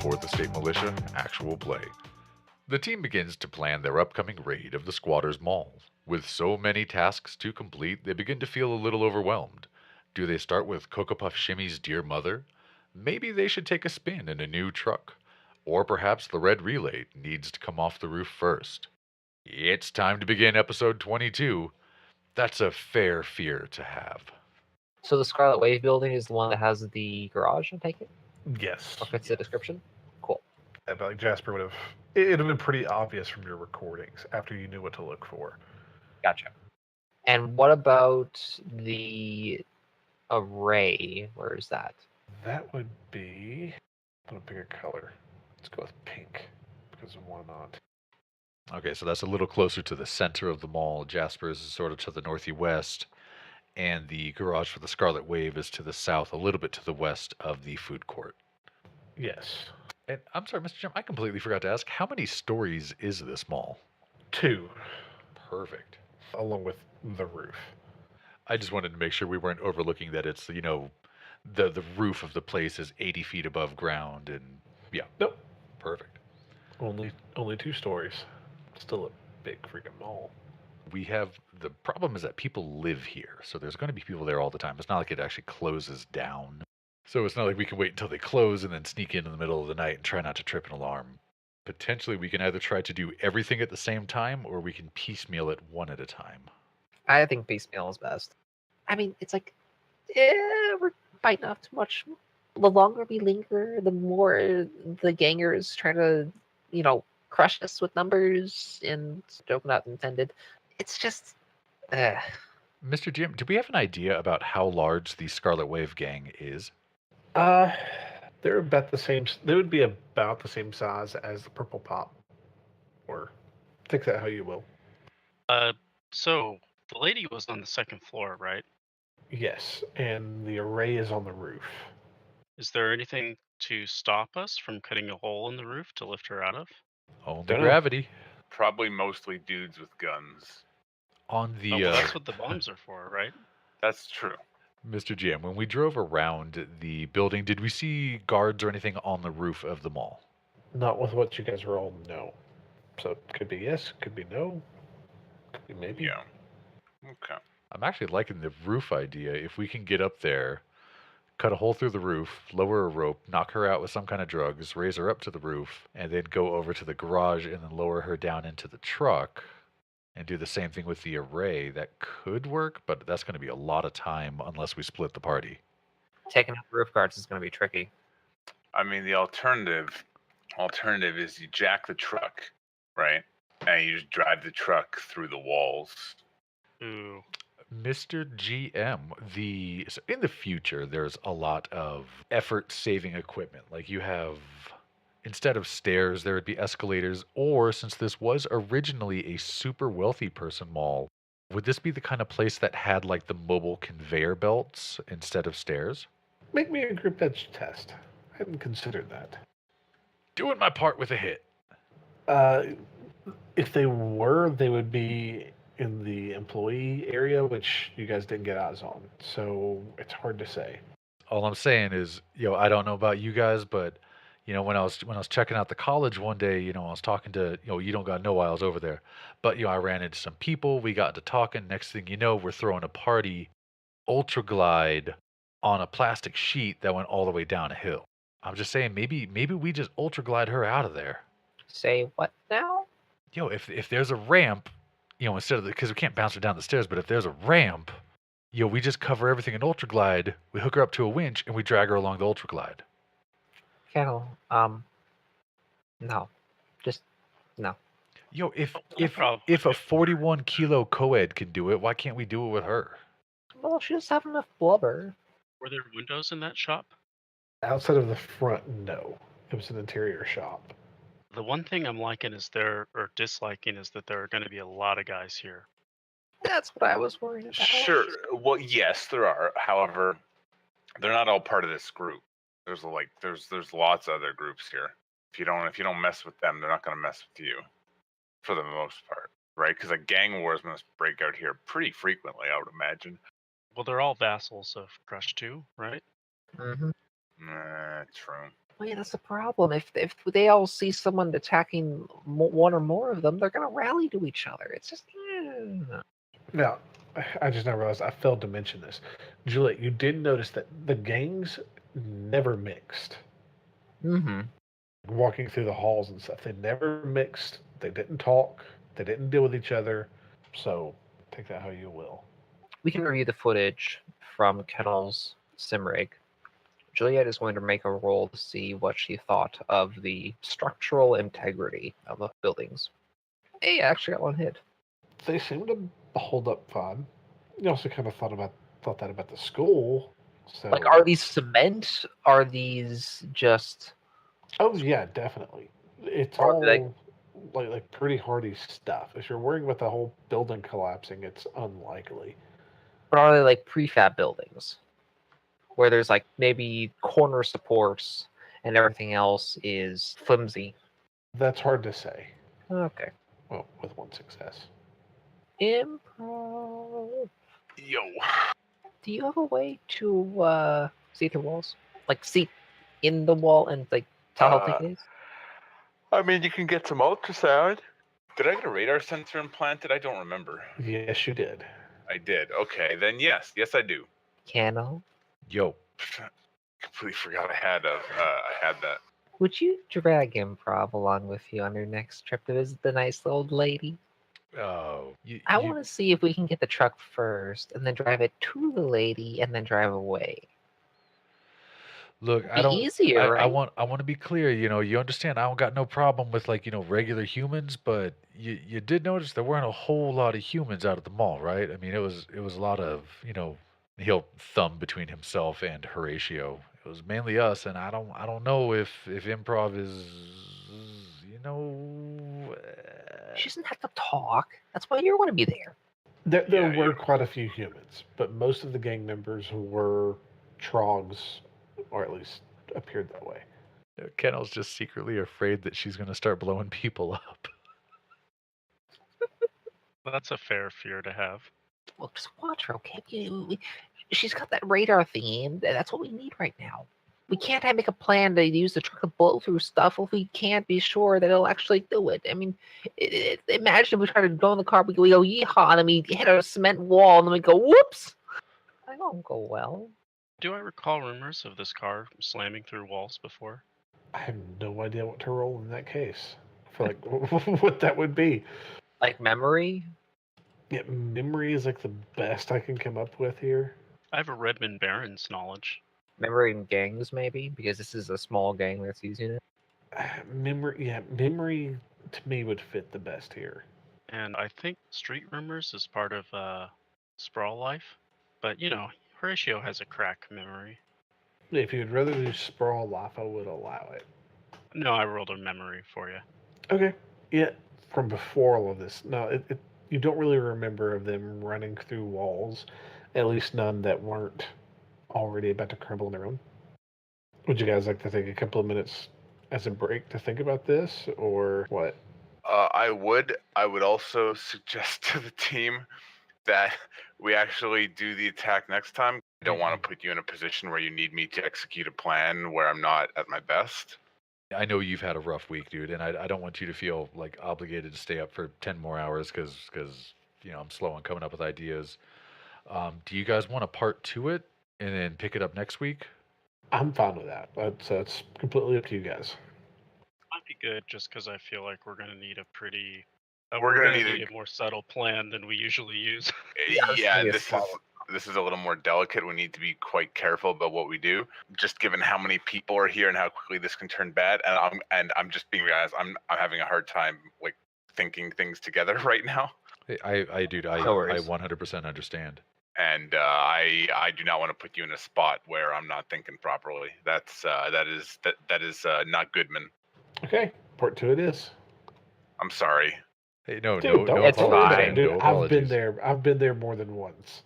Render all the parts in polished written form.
Fourth Estate Militia Actual Play. The team begins to plan their upcoming raid of the Squatters' Mall. With so many tasks to complete, they begin to feel a little overwhelmed. Do they start with CoCoPuff Shimmy's dear mother? Maybe they should take a spin in a new truck. Or perhaps the red relay needs to come off the roof first. It's time to begin episode 22. That's a fair fear to have. So the Scarlet Wave building is the one that has the garage, I take it? Yes. Or fits the description? Cool. I feel like Jasper would have. It'd have been pretty obvious from your recordings after you knew what to look for. Gotcha. And what about the array? Where is that? That would be. Put a bigger color. Let's go with pink because why not? Okay, so that's a little closer to the center of the mall. Jasper's is sort of to the northwest, and the garage for the Scarlet Wave is to the south, a little bit to the west of the food court. Yes. And I'm sorry, Mr. Jim, I completely forgot to ask, how many stories is this mall? 2, Perfect. along with the roof. I just wanted to make sure we weren't overlooking that it's, the roof of the place is 80 feet above ground, and yeah. Nope. Perfect. Only 2 stories. Still a big freaking mall. The problem is that people live here, so there's going to be people there all the time. It's not like it actually closes down. So it's not like we can wait until they close and then sneak in the middle of the night and try not to trip an alarm. Potentially, we can either try to do everything at the same time, or we can piecemeal it one at a time. I think piecemeal is best. I mean, it's like, we're biting off too much. The longer we linger, the more the gangers try to, crush us with numbers, and joke not intended. It's just, Mr. Jim, do we have an idea about how large the Scarlet Wave gang is? They're about the same. They would be about the same size as the Purple Pop, or take that how you will. So the lady was on the second floor, right? Yes, and the array is on the roof. Is there anything to stop us from cutting a hole in the roof to lift her out of? Only Dunno. gravity. Probably mostly dudes with guns. On Oh, the well, that's what the bombs are for, right? That's true. Mr. Jim, when we drove around the building, did we see guards or anything on the roof of the mall? Not with what you guys rolled, no. So it could be yes, could be no, could be maybe. Yeah. Okay. I'm actually liking the roof idea. If we can get up there, cut a hole through the roof, lower a rope, knock her out with some kind of drugs, raise her up to the roof, and then go over to the garage and then lower her down into the truck and do the same thing with the array, that could work, but that's going to be a lot of time unless we split the party. taking out roof guards is going to be tricky. I mean, the alternative is you jack the truck, right? And you just drive the truck through the walls. Ooh. Mr. GM, so in the future, there's a lot of effort-saving equipment. Like you have, instead of stairs, there would be escalators, or since this was originally a super wealthy person mall, would this be the kind of place that had like the mobile conveyor belts instead of stairs? Make me a group edge test. I hadn't considered that. Doing my part with a hit. If they were, they would be in the employee area, which you guys didn't get eyes on. So it's hard to say. All I'm saying is, I don't know about you guys, but when I was checking out the college one day, I was talking to, you don't got no while I was over there, but I ran into some people. We got to talking. Next thing you know, we're throwing a party, ultra glide on a plastic sheet that went all the way down a hill. I'm just saying, maybe we just ultra glide her out of there. Say what now? If there's a ramp, instead of because we can't bounce her down the stairs, but if there's a ramp, we just cover everything in ultra glide. We hook her up to a winch and we drag her along the ultra glide. Kettle, no. Just, no. If problem. if a 41 kilo co-ed can do it, why can't we do it with her? Well, she doesn't have enough blubber. Were there windows in that shop? Outside of the front, no. It was an interior shop. The one thing I'm disliking is that there are going to be a lot of guys here. That's what I was worried about. Sure. Well, yes, there are. However, they're not all part of this group. There's lots of other groups here. If you don't mess with them, they're not going to mess with you, for the most part, right? Because gang wars must break out here pretty frequently, I would imagine. Well, they're all vassals of Crush 2, right? Mm-hmm. True. Well, yeah, that's the problem. If they all see someone attacking one or more of them, they're gonna rally to each other. It's just. Now, I just now realized I failed to mention this. Juliet, you did notice that the gangs never mixed. Mm-hmm. Walking through the halls and stuff, they never mixed. They didn't talk. They didn't deal with each other. So take that how you will. We can review the footage from Kennel's sim rig. Juliet is going to make a roll to see what she thought of the structural integrity of the buildings. Hey, I actually got one hit. They seem to hold up fine. You also kind of thought that about the school. So Like, are these cement? Are these just? Oh yeah, definitely. It's Or all like- like pretty hardy stuff. If you're worrying about the whole building collapsing, it's unlikely. But are they like prefab buildings, where there's like maybe corner supports and everything else is flimsy? That's hard to say. Okay. Well, with one success. Improv. Yo. Do you have a way to see through walls? Like see in the wall and like tell how thick it is? I mean, you can get some ultrasound. Did I get a radar sensor implanted? I don't remember. Yes, you did. I did. Okay, then yes, I do. Cano, Yo, Completely forgot I had that. would you drag Improv along with you on your next trip to visit the nice old lady? oh, I want to see if we can get the truck first and then drive it to the lady and then drive away. look. Be I don't. easier, I right? want. I want to be clear. You understand. I don't got no problem with like regular humans, but you did notice there weren't a whole lot of humans out at the mall, right? I mean, it was a lot of he'll thumb between himself and Horatio. It was mainly us, and I don't know if improv is you know. She doesn't have to talk. That's why you're going to be there. There Yeah, were quite a few humans, but most of the gang members were trogs, or at least appeared that way. Kennel's just secretly afraid that she's gonna start blowing people up. That's a fair fear to have. Well, just watch her, okay? She's got that radar thingy, and that's what we need right now. We can't make a plan to use the truck to blow through stuff if we can't be sure that it'll actually do it. I mean, imagine if we try to go in the car, we go yeehaw, and then we hit a cement wall, and then we go whoops. That won't go well. Do I recall rumors of this car slamming through walls before? I have no idea what to roll in that case. For like what that would be. Like memory? Yeah, memory is like the best I can come up with here. I have a Redmond Barons knowledge. Memory in gangs, maybe? Because this is a small gang that's using it. Memory to me would fit the best here. And I think Street Rumors is part of Sprawl Life. But, Horatio has a crack memory. If you'd rather do Sprawl Life, I would allow it. No, I rolled a memory for you. Okay. Yeah, from before all of this. No, you don't really remember of them running through walls, at least none that weren't already about to crumble on their own. Would you guys like to take a couple of minutes as a break to think about this, or what? I would also suggest to the team that we actually do the attack next time. I don't want to put you in a position where you need me to execute a plan where I'm not at my best. I know you've had a rough week, dude, and I don't want you to feel like obligated to stay up for 10 more hours because I'm slow on coming up with ideas. Do you guys want to part to it and then pick it up next week? I'm fine with that. That's completely up to you guys. Might be good just because I feel like we're going to need a pretty... We're gonna gonna need a more subtle plan than we usually use. Yeah, be a this is a little more delicate. We need to be quite careful about what we do, just given how many people are here and how quickly this can turn bad. And I'm just being honest. I'm having a hard time like thinking things together right now. I do. I No worries. 100% understand. And I do not want to put you in a spot where I'm not thinking properly. That is not Goodman. Okay, part 2 it is. I'm sorry. Hey, no, Dude, no it's apologies, fine. man. Dude, No I've apologies. been there. I've been there more than once.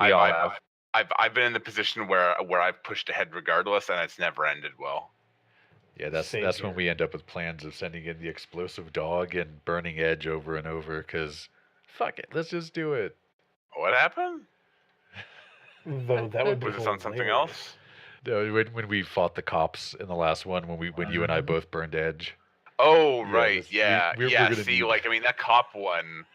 We all have. I've been in the position where I've pushed ahead regardless, and it's never ended well. Yeah, that's Same when here. we end up with plans of sending in the explosive dog and burning edge over and over. Because fuck it, let's just do it. What happened? Though that would be Was this on something else? hilarious. When we fought the cops in the last one, when you and I both burned Edge. Oh, Yeah, right. we're Yeah. gonna See, need. like, I mean, that cop one,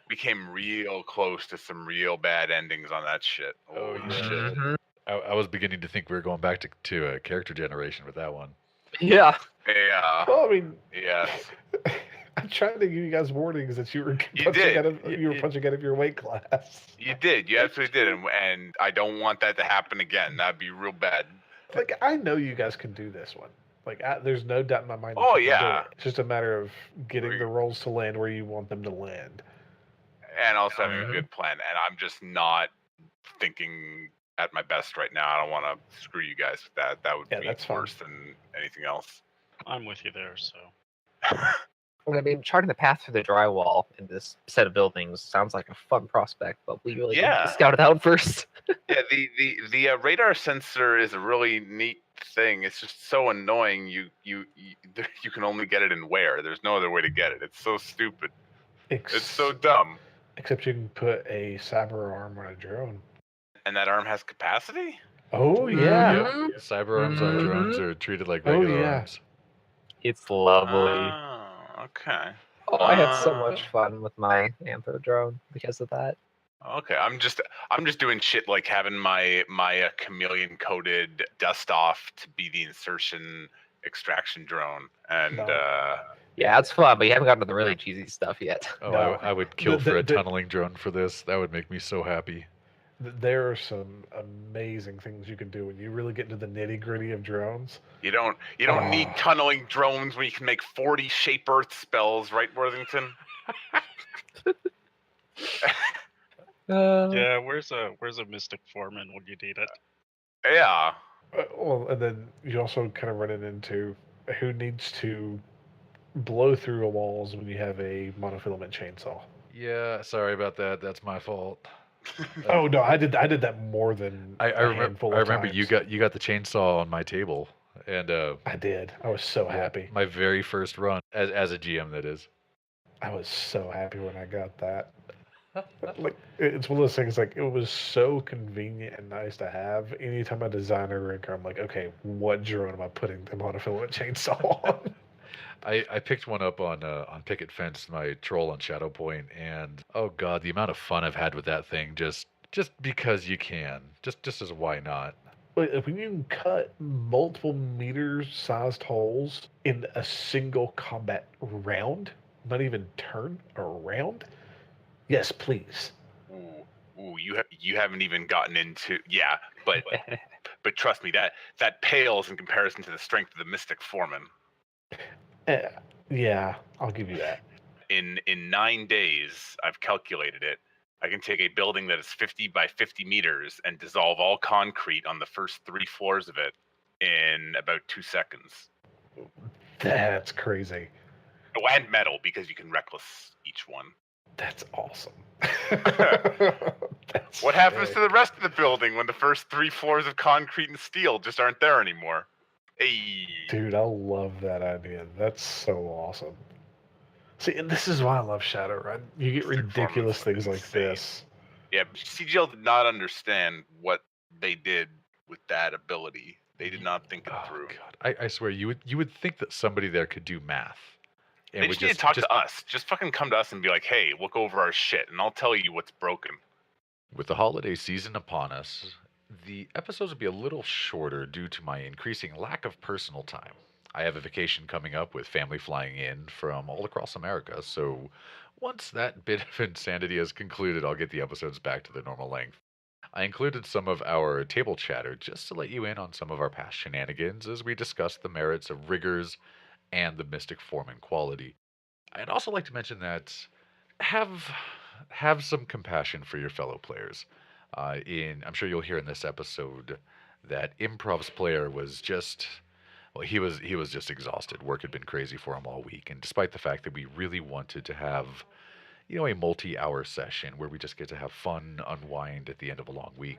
we came real close to some real bad endings on that shit. Oh, Holy yeah. shit. Mhm. I was beginning to think we were going back to a character generation with that one. Yeah. Yeah. Well, I mean, Yes. I'm trying to give you guys warnings that you were You punching did. out of punching out of your weight class. You did. You absolutely did. And I don't want that to happen again. That'd be real bad. Like, I know you guys can do this one. Like, there's no doubt in my mind that Oh, you can do yeah. it. It's just a matter of getting Right. the rolls to land where you want them to land. And also having a Mhm. good plan. And I'm just not thinking at my best right now. I don't want to screw you guys with that. That would Yeah, be that's fine. worse than anything else. I'm with you there. So I mean, charting the path through the drywall in this set of buildings sounds like a fun prospect, but we really need Yeah. to scout it out first. Yeah, the radar sensor is a really neat thing. It's just so annoying. You can only get it in where. There's no other way to get it. It's so stupid. It's so dumb. Except you can put a cyber arm on a drone. And that arm has capacity? Oh yeah. Mhm. Yep. Cyber arms on drones Mhm. are treated like Oh, regular yeah. arms. It's lovely. Oh, okay. Oh, I had so Uh, much fun with my Anther drone because of that. Okay, I'm just doing shit like having my chameleon coated dust off to be the insertion extraction drone, and No. Yeah, it's fun, but you haven't gotten to the really cheesy stuff yet. Oh, No. I would kill for a The- tunneling drone for this. That would make me so happy. There are some amazing things you can do when you really get into the nitty gritty of drones. you don't need Oh. tunneling drones when you can make 40 shape earth spells, right, Worthington? yeah, where's a Mystic Foreman when you need it? Yeah. Well, and then you also kind of run it into who needs to blow through walls when you have a monofilament chainsaw. Yeah, sorry about that. That's my fault. Oh no, I did that more than I a remember. handful I of remember you times. got the chainsaw on my table, and I did. I was so yeah, happy. my very first run as a GM. That is. I was so happy when I got that. Like, it's one of those things. Like, it was so convenient and nice to have. Anytime I design a rig, I'm like, okay, what drone am I putting the monofilament chainsaw on? I picked one up on Picket Fence, my troll on Shadow Point, and oh god, the amount of fun I've had with that thing just because you can, just as why not? Like, when you can cut multiple meter-sized holes in a single combat round, not even turn, a round. Yes, please. Ooh, you haven't even gotten into but trust me, that pales in comparison to the strength of the Mystic Foreman. Yeah, I'll give you that. In 9 days, I've calculated it. I can take a building that is 50 by 50 meters and dissolve all concrete on the first 3 floors of it in about 2 seconds. That's crazy. Oh, and metal, because you can reckless each one. That's awesome. What happens to the rest of the building when the first 3 floors of concrete and steel just aren't there anymore? Hey. Dude, I love that idea. That's so awesome. See, and this is why I love Shadowrun. You get Mystic ridiculous Foreman's things like insane. this. Yeah, CGL did not understand what they did with that ability. They did not think it Oh through. god, I swear you would think that somebody there could do math. And They would just need to talk to us. Just fucking come to us and be like, hey, look over our shit, and I'll tell you what's broken. With the holiday season upon us, the episodes will be a little shorter due to my increasing lack of personal time. I have a vacation coming up with family flying in from all across America, so once that bit of insanity is concluded, I'll get the episodes back to their normal length. I included some of our table chatter just to let you in on some of our past shenanigans as we discuss the merits of riggers and the Mystic Foreman quality. I'd also like to mention that have some compassion for your fellow players. I'm sure you'll hear in this episode that Improv's player was just he was just exhausted. Work had been crazy for him all week, and despite the fact that we really wanted to have a multi-hour session where we just get to have fun, unwind at the end of a long week,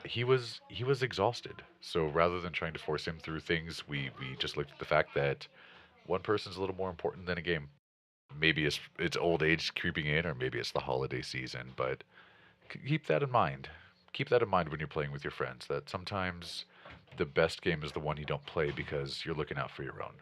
he was exhausted. So rather than trying to force him through things, we just looked at the fact that one person's a little more important than a game. Maybe it's old age creeping in, or maybe it's the holiday season, but keep that in mind. Keep that in mind when you're playing with your friends, that sometimes the best game is the one you don't play because you're looking out for your own.